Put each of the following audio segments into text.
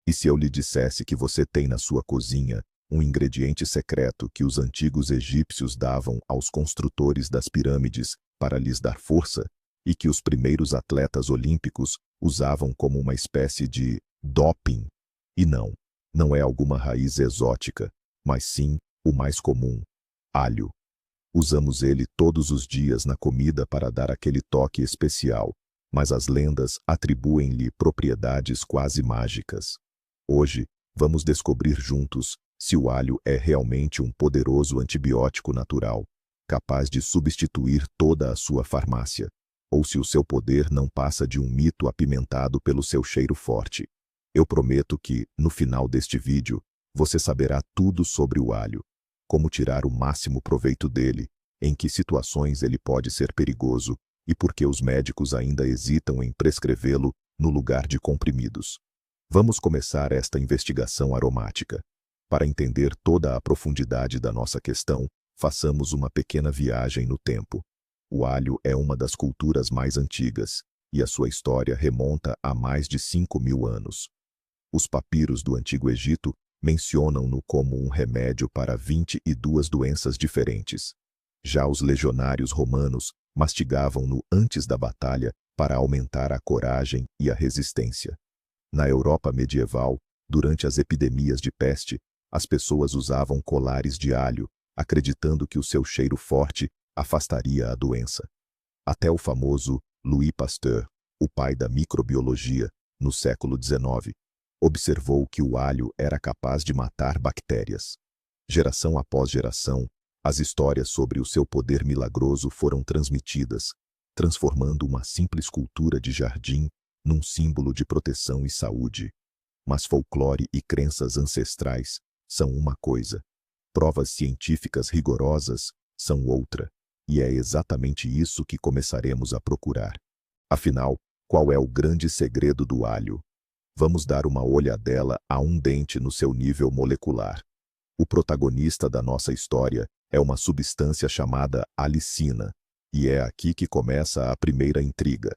E se eu lhe dissesse que você tem na sua cozinha um ingrediente secreto que os antigos egípcios davam aos construtores das pirâmides para lhes dar força, e que os primeiros atletas olímpicos usavam como uma espécie de doping? E não é alguma raiz exótica, mas sim o mais comum: alho. Usamos ele todos os dias na comida para dar aquele toque especial, mas as lendas atribuem-lhe propriedades quase mágicas. Hoje, vamos descobrir juntos se o alho é realmente um poderoso antibiótico natural, capaz de substituir toda a sua farmácia, ou se o seu poder não passa de um mito apimentado pelo seu cheiro forte. Eu prometo que, no final deste vídeo, você saberá tudo sobre o alho, como tirar o máximo proveito dele, em que situações ele pode ser perigoso e por que os médicos ainda hesitam em prescrevê-lo no lugar de comprimidos. Vamos começar esta investigação aromática. Para entender toda a profundidade da nossa questão, façamos uma pequena viagem no tempo. O alho é uma das culturas mais antigas, e a sua história remonta a mais de 5.000 anos. Os papiros do Antigo Egito mencionam-no como um remédio para 22 doenças diferentes. Já os legionários romanos mastigavam-no antes da batalha para aumentar a coragem e a resistência. Na Europa medieval, durante as epidemias de peste, as pessoas usavam colares de alho, acreditando que o seu cheiro forte afastaria a doença. Até o famoso Louis Pasteur, o pai da microbiologia, no século XIX, observou que o alho era capaz de matar bactérias. Geração após geração, as histórias sobre o seu poder milagroso foram transmitidas, transformando uma simples cultura de jardim num símbolo de proteção e saúde. Mas folclore e crenças ancestrais são uma coisa, provas científicas rigorosas são outra, e é exatamente isso que começaremos a procurar. Afinal, qual é o grande segredo do alho? Vamos dar uma olhadela a um dente no seu nível molecular. O protagonista da nossa história é uma substância chamada alicina, e é aqui que começa a primeira intriga.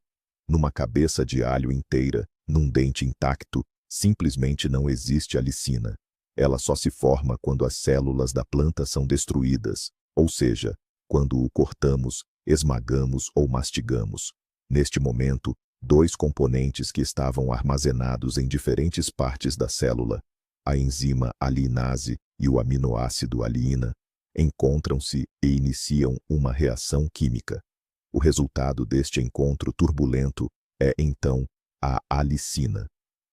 Numa cabeça de alho inteira, num dente intacto, simplesmente não existe alicina. Ela só se forma quando as células da planta são destruídas, ou seja, quando o cortamos, esmagamos ou mastigamos. Neste momento, dois componentes que estavam armazenados em diferentes partes da célula, a enzima aliinase e o aminoácido aliina, encontram-se e iniciam uma reação química. O resultado deste encontro turbulento é, então, a alicina.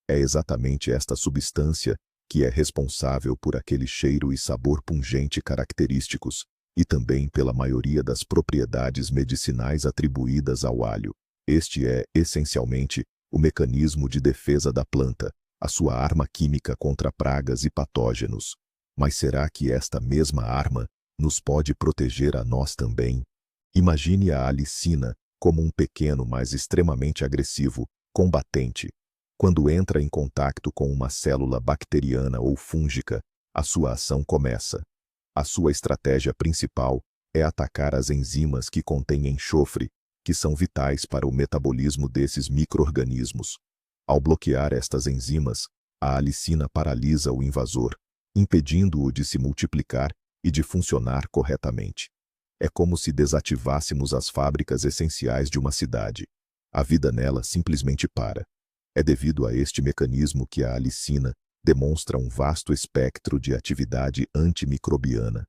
É exatamente esta substância que é responsável por aquele cheiro e sabor pungente característicos, e também pela maioria das propriedades medicinais atribuídas ao alho. Este é, essencialmente, o mecanismo de defesa da planta, a sua arma química contra pragas e patógenos. Mas será que esta mesma arma nos pode proteger a nós também? Imagine a alicina como um pequeno, mas extremamente agressivo, combatente. Quando entra em contato com uma célula bacteriana ou fúngica, a sua ação começa. A sua estratégia principal é atacar as enzimas que contêm enxofre, que são vitais para o metabolismo desses micro-organismos. Ao bloquear estas enzimas, a alicina paralisa o invasor, impedindo-o de se multiplicar e de funcionar corretamente. É como se desativássemos as fábricas essenciais de uma cidade. A vida nela simplesmente para. É devido a este mecanismo que a alicina demonstra um vasto espectro de atividade antimicrobiana.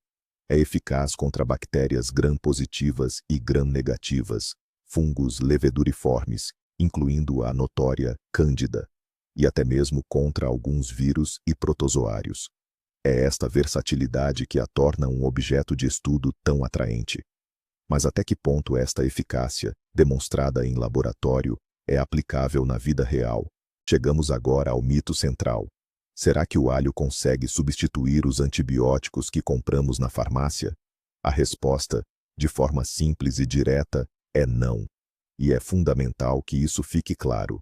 É eficaz contra bactérias gram-positivas e gram-negativas, fungos leveduriformes, incluindo a notória Cândida, e até mesmo contra alguns vírus e protozoários. É esta versatilidade que a torna um objeto de estudo tão atraente. Mas até que ponto esta eficácia, demonstrada em laboratório, é aplicável na vida real? Chegamos agora ao mito central. Será que o alho consegue substituir os antibióticos que compramos na farmácia? A resposta, de forma simples e direta, é não. E é fundamental que isso fique claro.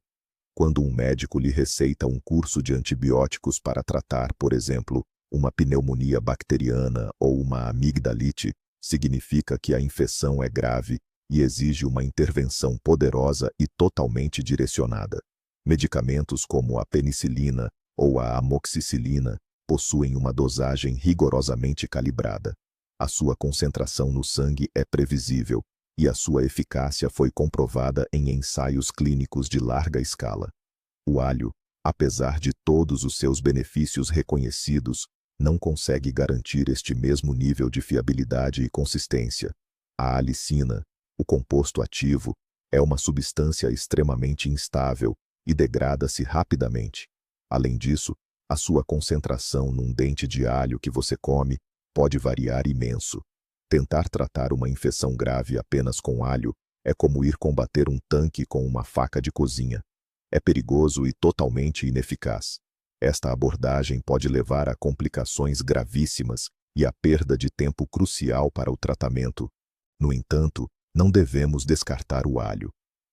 Quando um médico lhe receita um curso de antibióticos para tratar, por exemplo, uma pneumonia bacteriana ou uma amigdalite, significa que a infecção é grave e exige uma intervenção poderosa e totalmente direcionada. Medicamentos como a penicilina ou a amoxicilina, possuem uma dosagem rigorosamente calibrada. A sua concentração no sangue é previsível, e a sua eficácia foi comprovada em ensaios clínicos de larga escala. O alho, apesar de todos os seus benefícios reconhecidos, não consegue garantir este mesmo nível de fiabilidade e consistência. A alicina, o composto ativo, é uma substância extremamente instável e degrada-se rapidamente. Além disso, a sua concentração num dente de alho que você come pode variar imenso. Tentar tratar uma infecção grave apenas com alho é como ir combater um tanque com uma faca de cozinha. É perigoso e totalmente ineficaz. Esta abordagem pode levar a complicações gravíssimas e a perda de tempo crucial para o tratamento. No entanto, não devemos descartar o alho.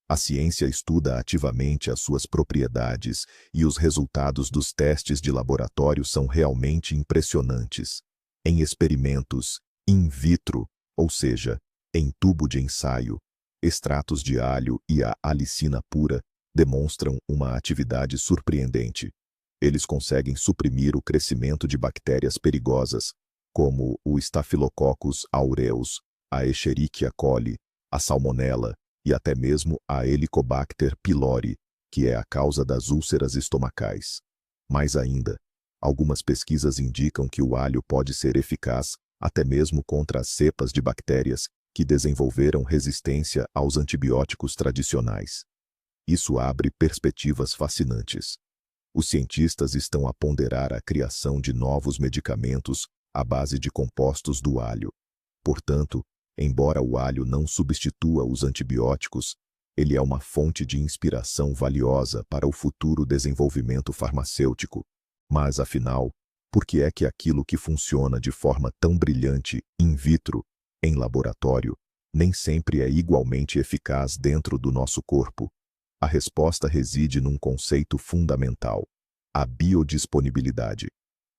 A ciência estuda ativamente as suas propriedades e os resultados dos testes de laboratório são realmente impressionantes. Em experimentos in vitro, ou seja, em tubo de ensaio, extratos de alho e a alicina pura demonstram uma atividade surpreendente. Eles conseguem suprimir o crescimento de bactérias perigosas, como o Staphylococcus aureus, a Escherichia coli, a Salmonella e até mesmo a Helicobacter pylori, que é a causa das úlceras estomacais. Mais ainda, algumas pesquisas indicam que o alho pode ser eficaz até mesmo contra as cepas de bactérias que desenvolveram resistência aos antibióticos tradicionais. Isso abre perspectivas fascinantes. Os cientistas estão a ponderar a criação de novos medicamentos à base de compostos do alho. Portanto, embora o alho não substitua os antibióticos, ele é uma fonte de inspiração valiosa para o futuro desenvolvimento farmacêutico. Mas, afinal, por que é que aquilo que funciona de forma tão brilhante in vitro, em laboratório, nem sempre é igualmente eficaz dentro do nosso corpo? A resposta reside num conceito fundamental: a biodisponibilidade.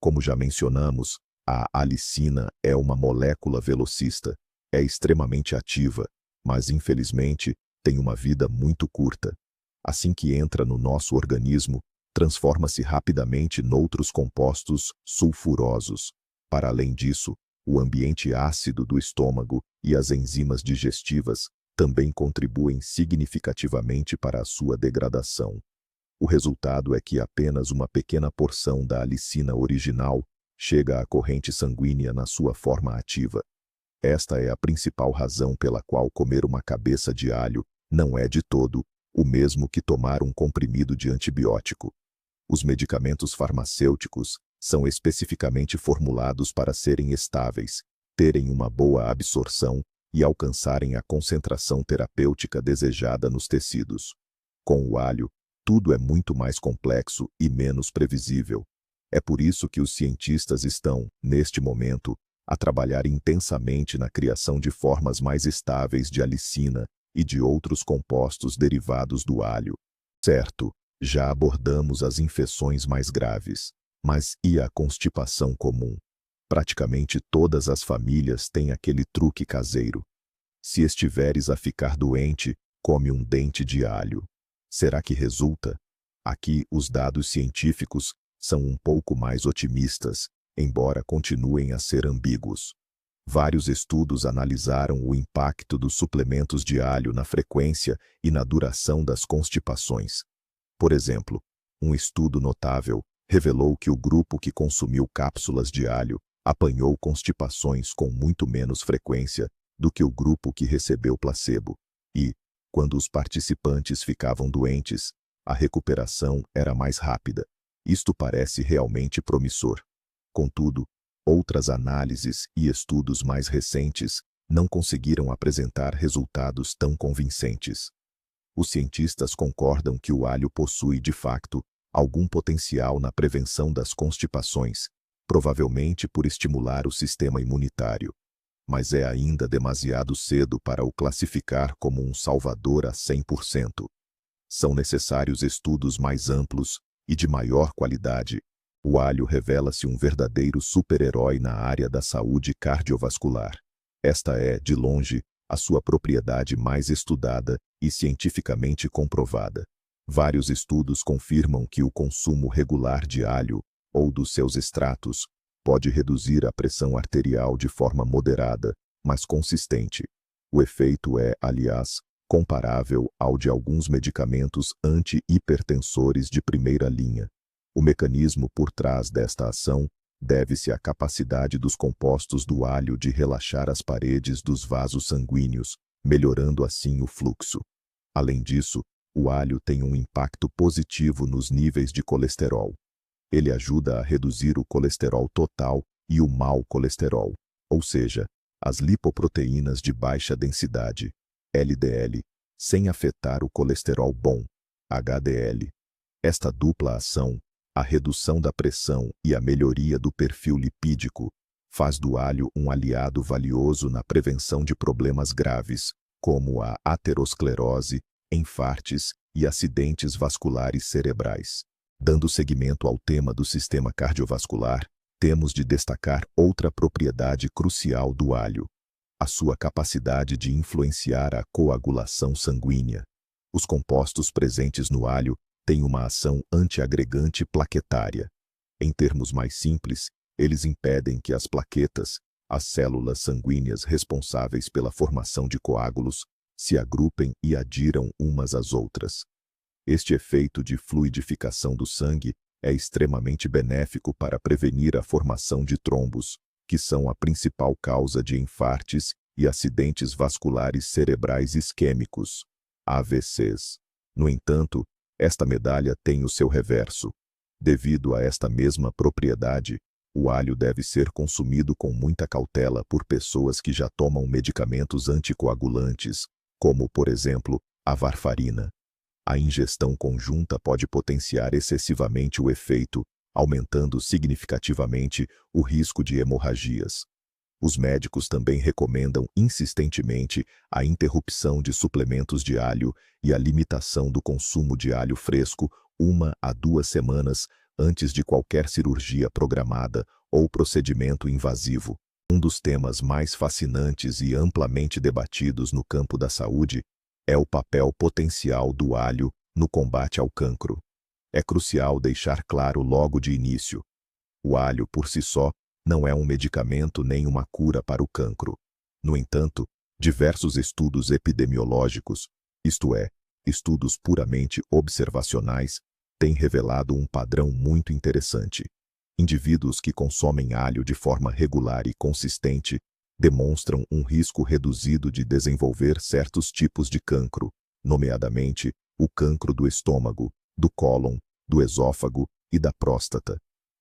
Como já mencionamos, a alicina é uma molécula velocista, é extremamente ativa, mas infelizmente tem uma vida muito curta. Assim que entra no nosso organismo, transforma-se rapidamente noutros compostos sulfurosos. Para além disso, o ambiente ácido do estômago e as enzimas digestivas também contribuem significativamente para a sua degradação. O resultado é que apenas uma pequena porção da alicina original chega à corrente sanguínea na sua forma ativa. Esta é a principal razão pela qual comer uma cabeça de alho não é de todo o mesmo que tomar um comprimido de antibiótico. Os medicamentos farmacêuticos são especificamente formulados para serem estáveis, terem uma boa absorção e alcançarem a concentração terapêutica desejada nos tecidos. Com o alho, tudo é muito mais complexo e menos previsível. É por isso que os cientistas estão, neste momento, a trabalhar intensamente na criação de formas mais estáveis de alicina e de outros compostos derivados do alho. Certo, já abordamos as infecções mais graves, mas e a constipação comum? Praticamente todas as famílias têm aquele truque caseiro. Se estiveres a ficar doente, come um dente de alho. Será que resulta? Aqui os dados científicos são um pouco mais otimistas, embora continuem a ser ambíguos. Vários estudos analisaram o impacto dos suplementos de alho na frequência e na duração das constipações. Por exemplo, um estudo notável revelou que o grupo que consumiu cápsulas de alho apanhou constipações com muito menos frequência do que o grupo que recebeu placebo, e, quando os participantes ficavam doentes, a recuperação era mais rápida. Isto parece realmente promissor. Contudo, outras análises e estudos mais recentes não conseguiram apresentar resultados tão convincentes. Os cientistas concordam que o alho possui, de facto, algum potencial na prevenção das constipações, provavelmente por estimular o sistema imunitário. Mas é ainda demasiado cedo para o classificar como um salvador a 100%. São necessários estudos mais amplos e de maior qualidade. O alho revela-se um verdadeiro super-herói na área da saúde cardiovascular. Esta é, de longe, a sua propriedade mais estudada e cientificamente comprovada. Vários estudos confirmam que o consumo regular de alho, ou dos seus extratos, pode reduzir a pressão arterial de forma moderada, mas consistente. O efeito é, aliás, comparável ao de alguns medicamentos anti-hipertensores de primeira linha. O mecanismo por trás desta ação deve-se à capacidade dos compostos do alho de relaxar as paredes dos vasos sanguíneos, melhorando assim o fluxo. Além disso, o alho tem um impacto positivo nos níveis de colesterol. Ele ajuda a reduzir o colesterol total e o mau colesterol, ou seja, as lipoproteínas de baixa densidade, LDL, sem afetar o colesterol bom, HDL. Esta dupla ação, a redução da pressão e a melhoria do perfil lipídico, faz do alho um aliado valioso na prevenção de problemas graves, como a aterosclerose, infartes e acidentes vasculares cerebrais. Dando seguimento ao tema do sistema cardiovascular, temos de destacar outra propriedade crucial do alho: a sua capacidade de influenciar a coagulação sanguínea. Os compostos presentes no alho têm uma ação antiagregante plaquetária. Em termos mais simples, eles impedem que as plaquetas, as células sanguíneas responsáveis pela formação de coágulos, se agrupem e adiram umas às outras. Este efeito de fluidificação do sangue é extremamente benéfico para prevenir a formação de trombos, que são a principal causa de infartes e acidentes vasculares cerebrais isquêmicos, AVCs. No entanto, esta medalha tem o seu reverso. Devido a esta mesma propriedade, o alho deve ser consumido com muita cautela por pessoas que já tomam medicamentos anticoagulantes, como, por exemplo, a varfarina. A ingestão conjunta pode potenciar excessivamente o efeito, aumentando significativamente o risco de hemorragias. Os médicos também recomendam insistentemente a interrupção de suplementos de alho e a limitação do consumo de alho fresco 1 a 2 semanas antes de qualquer cirurgia programada ou procedimento invasivo. Um dos temas mais fascinantes e amplamente debatidos no campo da saúde é o papel potencial do alho no combate ao cancro. É crucial deixar claro logo de início: o alho por si só não é um medicamento nem uma cura para o cancro. No entanto, diversos estudos epidemiológicos, isto é, estudos puramente observacionais, têm revelado um padrão muito interessante. Indivíduos que consomem alho de forma regular e consistente demonstram um risco reduzido de desenvolver certos tipos de cancro, nomeadamente o cancro do estômago, do cólon, do esôfago e da próstata.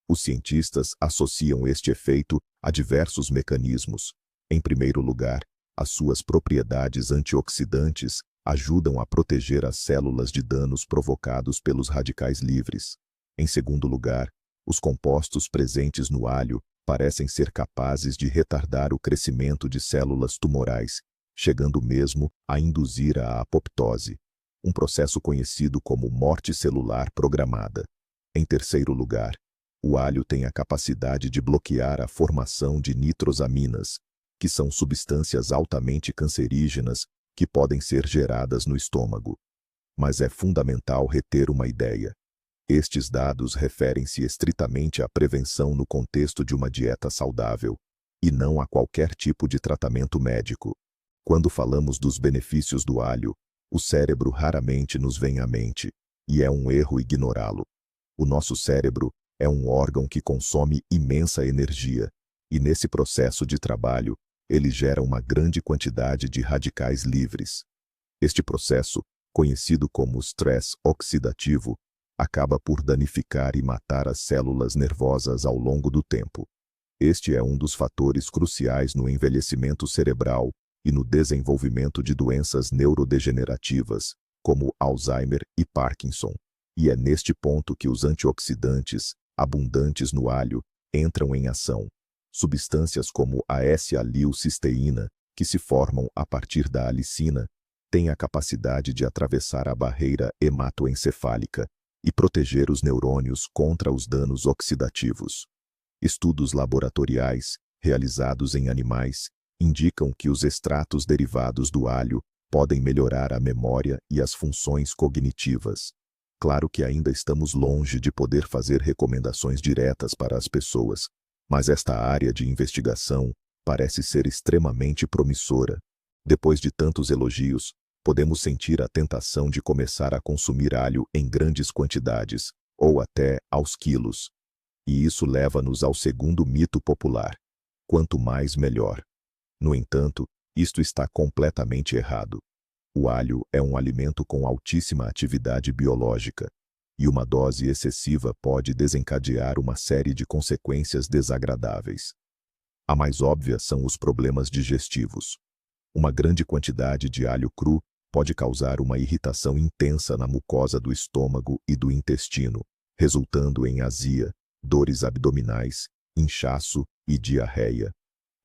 Os cientistas associam este efeito a diversos mecanismos. Em primeiro lugar, as suas propriedades antioxidantes ajudam a proteger as células de danos provocados pelos radicais livres. Em segundo lugar, os compostos presentes no alho parecem ser capazes de retardar o crescimento de células tumorais, chegando mesmo a induzir a apoptose, um processo conhecido como morte celular programada. Em terceiro lugar, o alho tem a capacidade de bloquear a formação de nitrosaminas, que são substâncias altamente cancerígenas que podem ser geradas no estômago. Mas é fundamental reter uma ideia. Estes dados referem-se estritamente à prevenção no contexto de uma dieta saudável, e não a qualquer tipo de tratamento médico. Quando falamos dos benefícios do alho, o cérebro raramente nos vem à mente, e é um erro ignorá-lo. O nosso cérebro é um órgão que consome imensa energia, e nesse processo de trabalho, ele gera uma grande quantidade de radicais livres. Este processo, conhecido como estresse oxidativo, acaba por danificar e matar as células nervosas ao longo do tempo. Este é um dos fatores cruciais no envelhecimento cerebral e no desenvolvimento de doenças neurodegenerativas, como Alzheimer e Parkinson. E é neste ponto que os antioxidantes, abundantes no alho, entram em ação. Substâncias como a S-alilcisteína, que se formam a partir da alicina, têm a capacidade de atravessar a barreira hematoencefálica e proteger os neurônios contra os danos oxidativos. Estudos laboratoriais, realizados em animais, indicam que os extratos derivados do alho podem melhorar a memória e as funções cognitivas. Claro que ainda estamos longe de poder fazer recomendações diretas para as pessoas, mas esta área de investigação parece ser extremamente promissora. Depois de tantos elogios, podemos sentir a tentação de começar a consumir alho em grandes quantidades, ou até aos quilos. E isso leva-nos ao segundo mito popular: quanto mais, melhor. No entanto, isto está completamente errado. O alho é um alimento com altíssima atividade biológica, e uma dose excessiva pode desencadear uma série de consequências desagradáveis. A mais óbvia são os problemas digestivos. Uma grande quantidade de alho cru pode causar uma irritação intensa na mucosa do estômago e do intestino, resultando em azia, dores abdominais, inchaço e diarreia.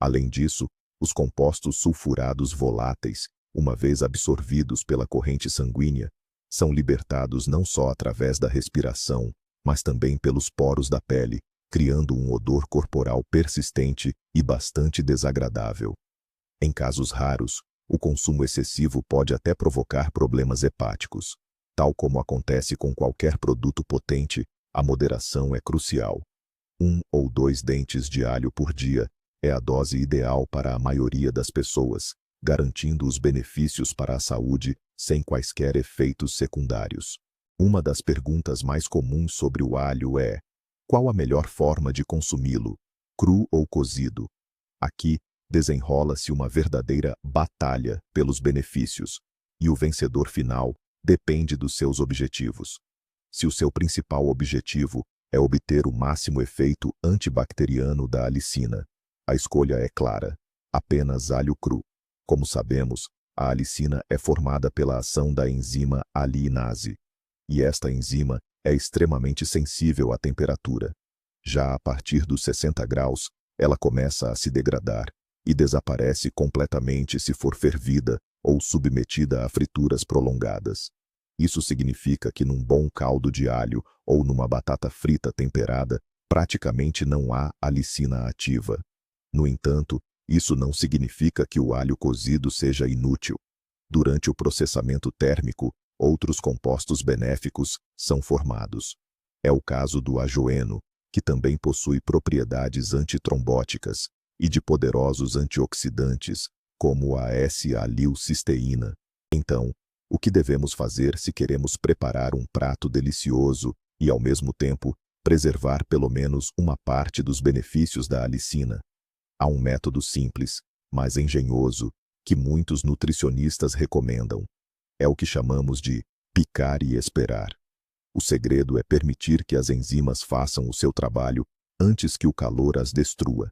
Além disso, os compostos sulfurados voláteis, uma vez absorvidos pela corrente sanguínea, são libertados não só através da respiração, mas também pelos poros da pele, criando um odor corporal persistente e bastante desagradável. Em casos raros, o consumo excessivo pode até provocar problemas hepáticos. Tal como acontece com qualquer produto potente, a moderação é crucial. 1 ou 2 dentes de alho por dia é a dose ideal para a maioria das pessoas, garantindo os benefícios para a saúde sem quaisquer efeitos secundários. Uma das perguntas mais comuns sobre o alho é: qual a melhor forma de consumi-lo, cru ou cozido? Aqui, desenrola-se uma verdadeira batalha pelos benefícios, e o vencedor final depende dos seus objetivos. Se o seu principal objetivo é obter o máximo efeito antibacteriano da alicina, a escolha é clara: apenas alho cru. Como sabemos, a alicina é formada pela ação da enzima aliinase, e esta enzima é extremamente sensível à temperatura. Já a partir dos 60 graus, ela começa a se degradar e desaparece completamente se for fervida ou submetida a frituras prolongadas. Isso significa que num bom caldo de alho ou numa batata frita temperada, praticamente não há alicina ativa. No entanto, isso não significa que o alho cozido seja inútil. Durante o processamento térmico, outros compostos benéficos são formados. É o caso do ajoeno, que também possui propriedades antitrombóticas, e de poderosos antioxidantes, como a S-alilcisteína. Então, o que devemos fazer se queremos preparar um prato delicioso e, ao mesmo tempo, preservar pelo menos uma parte dos benefícios da alicina? Há um método simples, mas engenhoso, que muitos nutricionistas recomendam. É o que chamamos de picar e esperar. O segredo é permitir que as enzimas façam o seu trabalho antes que o calor as destrua.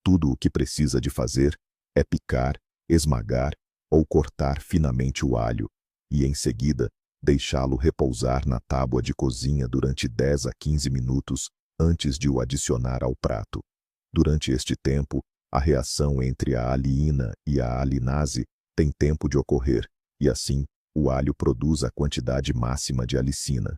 Tudo o que precisa de fazer é picar, esmagar ou cortar finamente o alho e, em seguida, deixá-lo repousar na tábua de cozinha durante 10 a 15 minutos antes de o adicionar ao prato. Durante este tempo, a reação entre a aliina e a alinase tem tempo de ocorrer e, assim, o alho produz a quantidade máxima de alicina.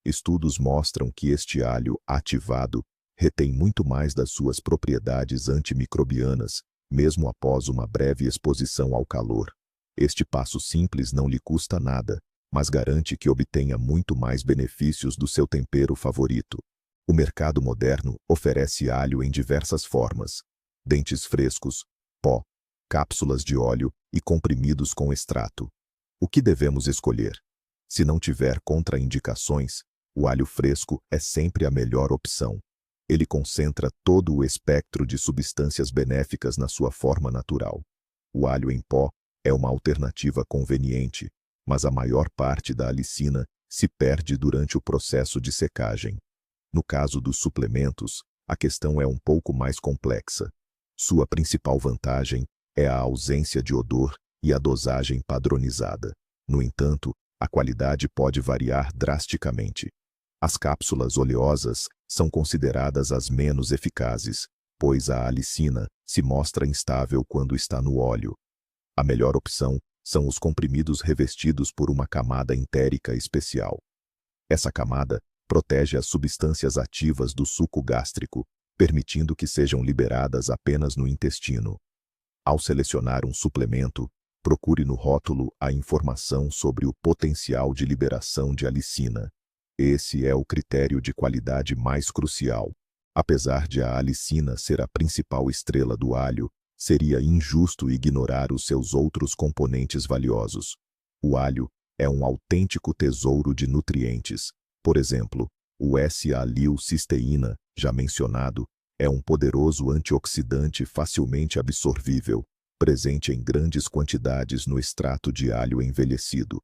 Estudos mostram que este alho ativado retém muito mais das suas propriedades antimicrobianas, mesmo após uma breve exposição ao calor. Este passo simples não lhe custa nada, mas garante que obtenha muito mais benefícios do seu tempero favorito. O mercado moderno oferece alho em diversas formas: dentes frescos, pó, cápsulas de óleo e comprimidos com extrato. O que devemos escolher? Se não tiver contraindicações, o alho fresco é sempre a melhor opção. Ele concentra todo o espectro de substâncias benéficas na sua forma natural. O alho em pó é uma alternativa conveniente, mas a maior parte da alicina se perde durante o processo de secagem. No caso dos suplementos, a questão é um pouco mais complexa. Sua principal vantagem é a ausência de odor e a dosagem padronizada. No entanto, a qualidade pode variar drasticamente. As cápsulas oleosas são consideradas as menos eficazes, pois a alicina se mostra instável quando está no óleo. A melhor opção são os comprimidos revestidos por uma camada entérica especial. Essa camada protege as substâncias ativas do suco gástrico, permitindo que sejam liberadas apenas no intestino. Ao selecionar um suplemento, procure no rótulo a informação sobre o potencial de liberação de alicina. esse é o critério de qualidade mais crucial. Apesar de a alicina ser a principal estrela do alho, seria injusto ignorar os seus outros componentes valiosos. O alho é um autêntico tesouro de nutrientes. Por exemplo, o S-alilcisteína, já mencionado, é um poderoso antioxidante facilmente absorvível, presente em grandes quantidades no extrato de alho envelhecido.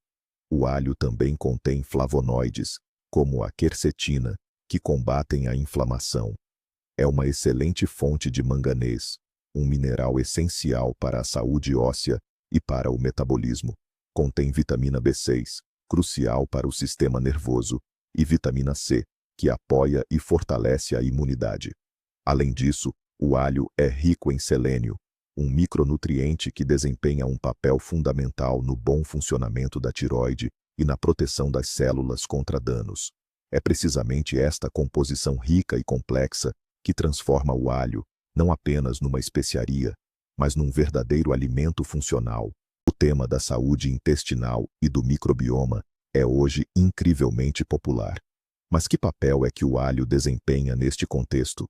O alho também contém flavonoides, como a quercetina, que combatem a inflamação. É uma excelente fonte de manganês, um mineral essencial para a saúde óssea e para o metabolismo. Contém vitamina B6, crucial para o sistema nervoso, e vitamina C, que apoia e fortalece a imunidade. Além disso, o alho é rico em selênio, um micronutriente que desempenha um papel fundamental no bom funcionamento da tireoide e na proteção das células contra danos. É precisamente esta composição rica e complexa que transforma o alho não apenas numa especiaria, mas num verdadeiro alimento funcional. O tema da saúde intestinal e do microbioma é hoje incrivelmente popular. Mas que papel é que o alho desempenha neste contexto?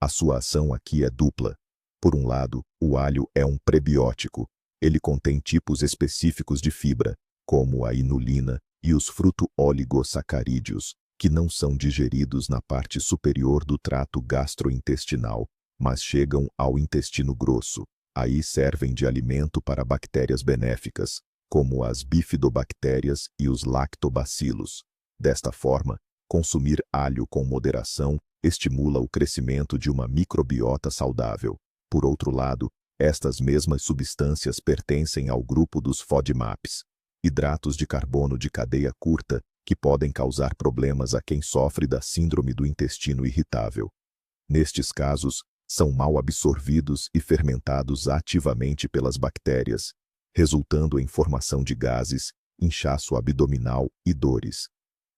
A sua ação aqui é dupla. Por um lado, o alho é um prebiótico. Ele contém tipos específicos de fibra, como a inulina e os fruto-oligosacarídeos, que não são digeridos na parte superior do trato gastrointestinal, mas chegam ao intestino grosso. Aí servem de alimento para bactérias benéficas, como as bifidobactérias e os lactobacilos. Desta forma, consumir alho com moderação estimula o crescimento de uma microbiota saudável. Por outro lado, estas mesmas substâncias pertencem ao grupo dos FODMAPs, hidratos de carbono de cadeia curta, que podem causar problemas a quem sofre da síndrome do intestino irritável. Nestes casos, são mal absorvidos e fermentados ativamente pelas bactérias, resultando em formação de gases, inchaço abdominal e dores.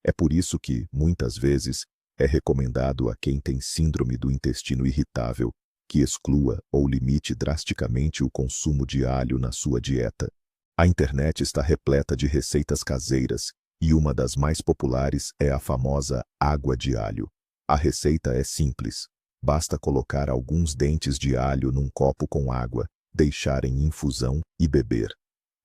É por isso que, muitas vezes, é recomendado a quem tem síndrome do intestino irritável que exclua ou limite drasticamente o consumo de alho na sua dieta. A internet está repleta de receitas caseiras, e uma das mais populares é a famosa água de alho. A receita é simples. Basta colocar alguns dentes de alho num copo com água, deixar em infusão e beber.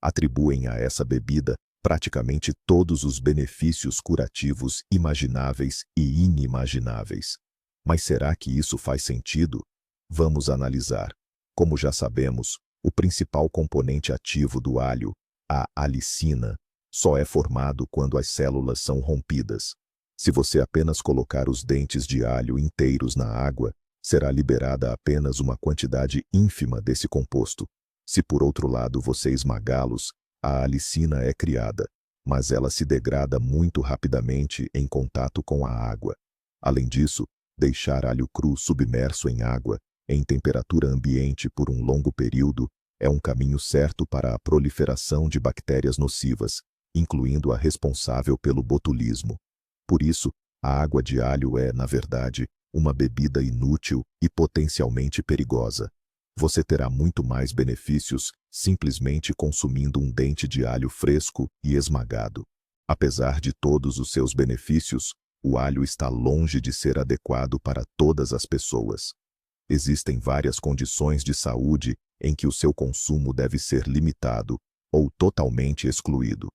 Atribuem a essa bebida praticamente todos os benefícios curativos imagináveis e inimagináveis. Mas será que isso faz sentido? Vamos analisar. Como já sabemos, o principal componente ativo do alho, a alicina, só é formado quando as células são rompidas. Se você apenas colocar os dentes de alho inteiros na água, será liberada apenas uma quantidade ínfima desse composto. Se por outro lado você esmagá-los, a alicina é criada, mas ela se degrada muito rapidamente em contato com a água. Além disso, deixar alho cru submerso em água, em temperatura ambiente por um longo período, é um caminho certo para a proliferação de bactérias nocivas, incluindo a responsável pelo botulismo. Por isso, a água de alho é, na verdade, uma bebida inútil e potencialmente perigosa. Você terá muito mais benefícios simplesmente consumindo um dente de alho fresco e esmagado. Apesar de todos os seus benefícios, o alho está longe de ser adequado para todas as pessoas. Existem várias condições de saúde em que o seu consumo deve ser limitado ou totalmente excluído.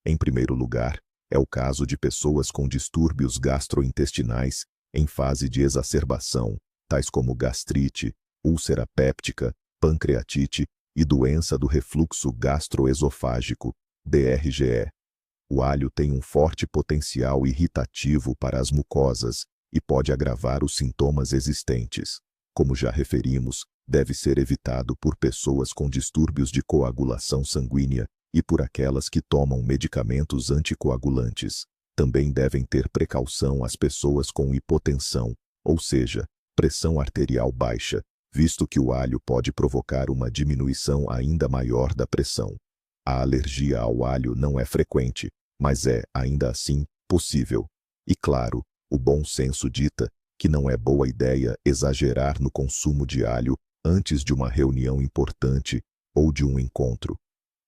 Em primeiro lugar, é o caso de pessoas com distúrbios gastrointestinais em fase de exacerbação, tais como gastrite, úlcera péptica, pancreatite e doença do refluxo gastroesofágico, DRGE. O alho tem um forte potencial irritativo para as mucosas e pode agravar os sintomas existentes. Como já referimos, deve ser evitado por pessoas com distúrbios de coagulação sanguínea e por aquelas que tomam medicamentos anticoagulantes. Também devem ter precaução as pessoas com hipotensão, ou seja, pressão arterial baixa, visto que o alho pode provocar uma diminuição ainda maior da pressão. A alergia ao alho não é frequente, mas é, ainda assim, possível. E claro, o bom senso dita que não é boa ideia exagerar no consumo de alho antes de uma reunião importante ou de um encontro.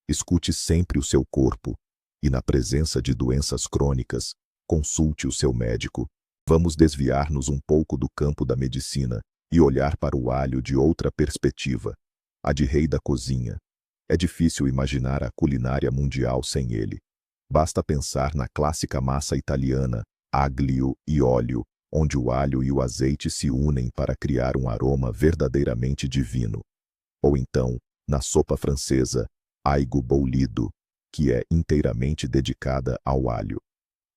Escute sempre o seu corpo, e na presença de doenças crônicas, Consulte o seu médico. Vamos desviar-nos um pouco do campo da medicina e olhar para o alho de outra perspectiva, a de rei da cozinha. É difícil imaginar a culinária mundial sem ele. Basta pensar na clássica massa italiana, aglio e óleo, onde o alho e o azeite se unem para criar um aroma verdadeiramente divino. Ou então, na sopa francesa, aigo boulido, que é inteiramente dedicada ao alho.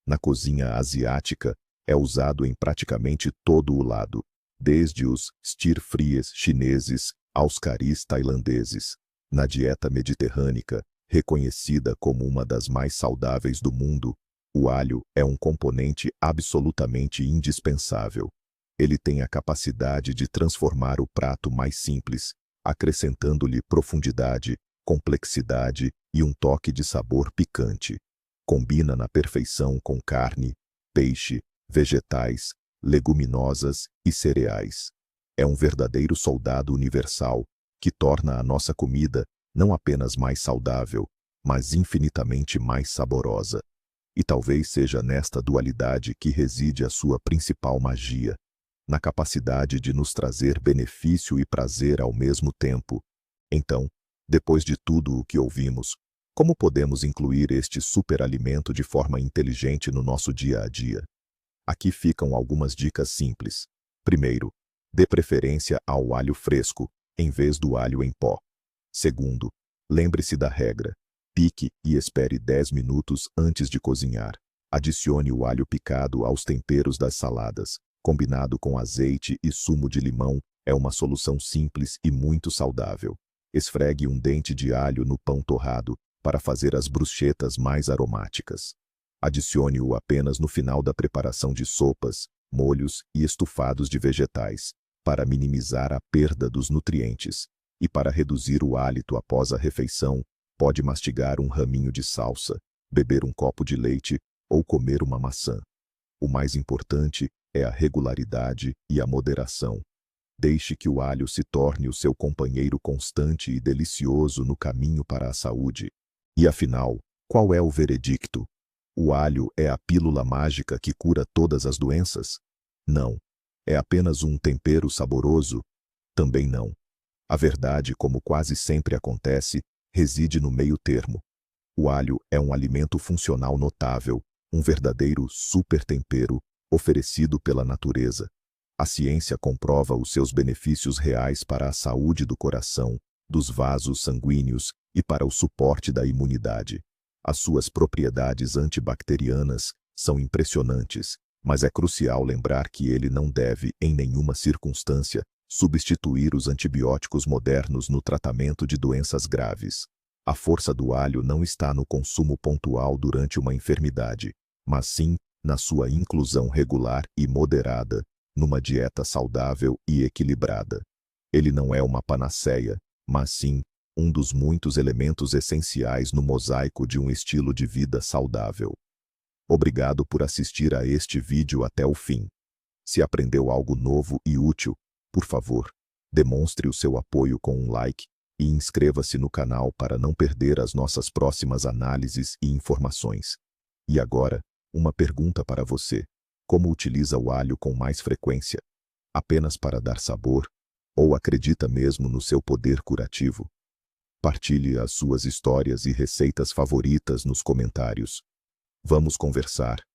Na cozinha asiática, é usado em praticamente todo o lado, desde os stir-fries chineses aos caris tailandeses. Na dieta mediterrânea, reconhecida como uma das mais saudáveis do mundo, o alho é um componente absolutamente indispensável. Ele tem a capacidade de transformar o prato mais simples, acrescentando-lhe profundidade, complexidade e um toque de sabor picante. Combina na perfeição com carne, peixe, vegetais, leguminosas e cereais. É um verdadeiro soldado universal que torna a nossa comida não apenas mais saudável, mas infinitamente mais saborosa. E talvez seja nesta dualidade que reside a sua principal magia, na capacidade de nos trazer benefício e prazer ao mesmo tempo. Então, depois de tudo o que ouvimos, como podemos incluir este superalimento de forma inteligente no nosso dia a dia? Aqui ficam algumas dicas simples. Primeiro, dê preferência ao alho fresco, em vez do alho em pó. Segundo, lembre-se da regra. Pique e espere 10 minutos antes de cozinhar. Adicione o alho picado aos temperos das saladas. Combinado com azeite e sumo de limão, é uma solução simples e muito saudável. Esfregue um dente de alho no pão torrado para fazer as bruschetas mais aromáticas. Adicione-o apenas no final da preparação de sopas, molhos e estufados de vegetais, para minimizar a perda dos nutrientes. E para reduzir o hálito após a refeição, pode mastigar um raminho de salsa, beber um copo de leite ou comer uma maçã. O mais importante é a regularidade e a moderação. Deixe que o alho se torne o seu companheiro constante e delicioso no caminho para a saúde. E afinal, qual é o veredicto? O alho é a pílula mágica que cura todas as doenças? Não. É apenas um tempero saboroso? Também não. A verdade, como quase sempre acontece, reside no meio termo. O alho é um alimento funcional notável, um verdadeiro super-tempero oferecido pela natureza. A ciência comprova os seus benefícios reais para a saúde do coração, dos vasos sanguíneos e para o suporte da imunidade. As suas propriedades antibacterianas são impressionantes, mas é crucial lembrar que ele não deve, em nenhuma circunstância, substituir os antibióticos modernos no tratamento de doenças graves. A força do alho não está no consumo pontual durante uma enfermidade, mas sim na sua inclusão regular e moderada, numa dieta saudável e equilibrada. Ele não é uma panaceia, mas sim um dos muitos elementos essenciais no mosaico de um estilo de vida saudável. Obrigado por assistir a este vídeo até o fim. Se aprendeu algo novo e útil, por favor, demonstre o seu apoio com um like e inscreva-se no canal para não perder as nossas próximas análises e informações. E agora, uma pergunta para você. Como utiliza o alho com mais frequência? Apenas para dar sabor? Ou acredita mesmo no seu poder curativo? Partilhe as suas histórias e receitas favoritas nos comentários. Vamos conversar.